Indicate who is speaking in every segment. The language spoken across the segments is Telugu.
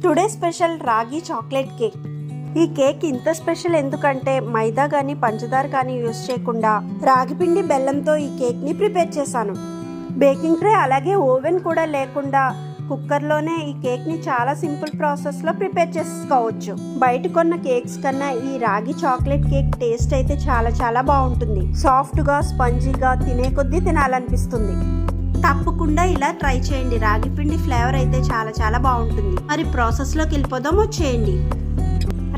Speaker 1: టుడే స్పెషల్ రాగి చాక్లెట్ కేక్. ఈ కేక్ ఇంత స్పెషల్ ఎందుకంటే మైదా కానీ పంచదార కానీ యూస్ చేయకుండా రాగి పిండి బెల్లంతో ఈ కేక్ని ప్రిపేర్ చేశాను. బేకింగ్ ట్రే అలాగే ఓవెన్ కూడా లేకుండా కుక్కర్లోనే ఈ కేక్ని చాలా సింపుల్ ప్రాసెస్లో ప్రిపేర్ చేసుకోవచ్చు. బయట కొన్న కేక్స్ కన్నా ఈ రాగి చాక్లెట్ కేక్ టేస్ట్ అయితే చాలా చాలా బాగుంటుంది. సాఫ్ట్గా స్పంజీగా తినే కొద్దీ తినాలనిపిస్తుంది. తప్పకుండా ఇలా ట్రై చేయండి. రాగి పిండి ఫ్లేవర్ అయితే చాలా చాలా బాగుంటుంది. మరి ప్రాసెస్లోకి వెళ్ళిపోదాం, వచ్చేయండి.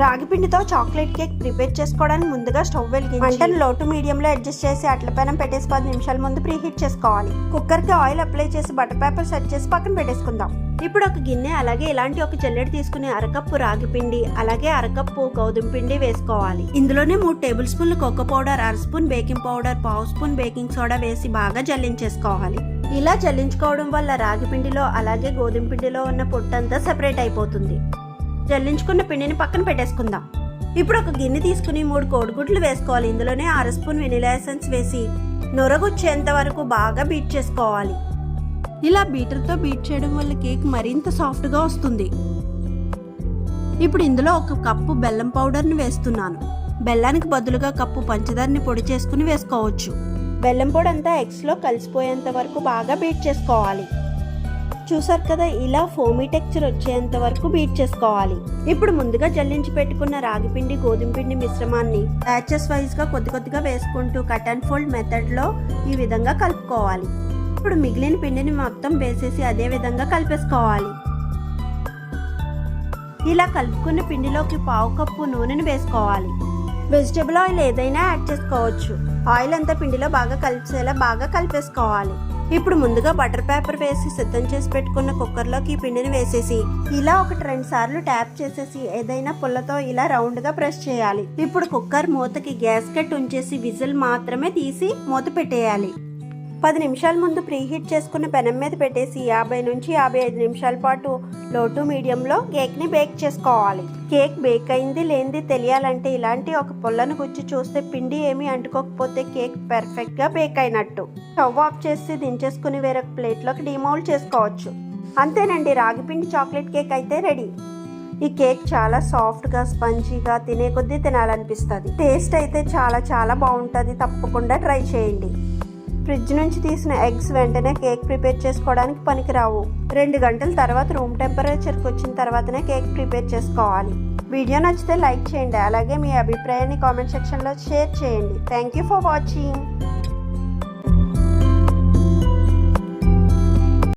Speaker 1: రాగి పిండితో చాక్లెట్ కేక్ ప్రిపేర్ చేసుకోవడానికి ముందుగా స్టవ్ వెలిగించి మంటను లో టు మీడియంలో అడ్జస్ట్ చేసి అట్ల పైన పెట్టేసి 10 నిమిషాల ముందు ప్రీ హీట్ చేసుకోవాలి. కుక్కర్కి ఆయిల్ అప్లై చేసి బటర్ పేపర్ సెట్ చేసి పక్కన పెట్టేసుకుందాం. ఇప్పుడు ఒక గిన్నె అలాగే ఇలాంటి ఒక జల్లెడ తీసుకుని అరకప్పు రాగి పిండి అలాగే అరకప్పు గోధుమ పిండి వేసుకోవాలి. ఇందులోనే 3 టేబుల్ స్పూన్లు cocoa powder, 1/2 spoon baking powder, 1/2 spoon baking soda వేసి బాగా జల్లించేసుకోవాలి. ఇలా జల్లించుకోవడం వల్ల రాగి పిండిలో అలాగే గోధుమ పిండిలో ఉన్న పొట్టంతా సెపరేట్ అయిపోతుంది. జల్లించుకున్న పిండిని పక్కన పెట్టేసుకుందాం. ఇప్పుడు ఒక గిన్నె తీసుకుని 3 కోడిగుడ్లు వేసుకోవాలి. ఇందులోనే 1/2 స్పూన్ వెనిలా ఎసెన్స్ వేసి నొరగొచ్చేంత వరకు బాగా బీట్ చేసుకోవాలి. ఇలా బీటర్తో బీట్ చేయడం వల్ల కేక్ మరింత సాఫ్ట్గా వస్తుంది. ఇప్పుడు ఇందులో 1 కప్పు బెల్లం పౌడర్ని వేస్తున్నాను. బెల్లానికి బదులుగా కప్పు పంచదారని పొడి చేసుకుని వేసుకోవచ్చు. బెల్లం పొడి అంతా ఎగ్స్లో కలిసిపోయేంత వరకు బాగా బీట్ చేసుకోవాలి. చూసారు కదా, ఇలా ఫోమీ టెక్చర్ వచ్చేంత వరకు బీట్ చేసుకోవాలి. ఇప్పుడు ముందుగా జల్లించి పెట్టుకున్న రాగి పిండి గోధుమ పిండి మిశ్రమాన్ని బ్యాచెస్ వైజ్ గా కొద్ది కొద్దిగా వేసుకుంటూ కట్ అండ్ ఫోల్డ్ మెథడ్ లో ఈ విధంగా కలుపుకోవాలి. ఇప్పుడు మిగిలిన పిండిని మొత్తం వేసేసి అదే విధంగా కలిపేసుకోవాలి. ఇలా కలుపుకున్న పిండిలోకి 1/2 కప్పు నూనెను వేసుకోవాలి. వెజిటబుల్ ఆయిల్ ఏదైనా యాడ్ చేసుకోవచ్చు. ఆయిల్ అంతా పిండిలో బాగా కలిసేలా బాగా కలిపేసుకోవాలి. ఇప్పుడు ముందుగా బటర్ పేపర్ వేసి సిద్ధం చేసి పెట్టుకున్న కుక్కర్లోకి ఈ పిండిని వేసేసి ఇలా 1-2 సార్లు ట్యాప్ చేసేసి ఏదైనా పుల్లతో ఇలా రౌండ్ గా ప్రెస్ చేయాలి. ఇప్పుడు కుక్కర్ మూతకి గ్యాస్కెట్ ఉంచేసి విజిల్ మాత్రమే తీసి మూత పెట్టేయాలి. 10 నిమిషాల ముందు ప్రీహీట్ చేసుకున్న పెనం మీద పెట్టేసి 50 నుంచి 55 నిమిషాల పాటు లో టు మీడియంలో కేక్ని బేక్ చేసుకోవాలి. కేక్ బేక్ అయింది లేనిది తెలియాలంటే ఇలాంటి ఒక పుల్లను గుచ్చి చూస్తే పిండి ఏమీ అంటుకోకపోతే కేక్ పర్ఫెక్ట్గా బేక్ అయినట్టు. స్టవ్ ఆఫ్ చేసి దించేసుకుని వేరొక ప్లేట్లోకి డిమౌల్డ్ చేసుకోవచ్చు. అంతేనండి, రాగిపిండి చాక్లెట్ కేక్ అయితే రెడీ. ఈ కేక్ చాలా సాఫ్ట్గా స్పంజీగా తినే కొద్దీ తినాలనిపిస్తుంది. టేస్ట్ అయితే చాలా చాలా బాగుంటుంది. తప్పకుండా ట్రై చేయండి. ఫ్రిడ్జ్ నుంచి తీసిన ఎగ్స్ వెంటనే కేక్ ప్రిపేర్ చేసుకోవడానికి పనికిరావు. 2 గంటల తర్వాత రూమ్ టెంపరేచర్కి వచ్చిన తర్వాతనే కేక్ ప్రిపేర్ చేసుకోవాలి. వీడియో నచ్చితే లైక్ చేయండి. అలాగే మీ అభిప్రాయాన్ని కామెంట్ సెక్షన్లో షేర్ చేయండి. Thank you for watching.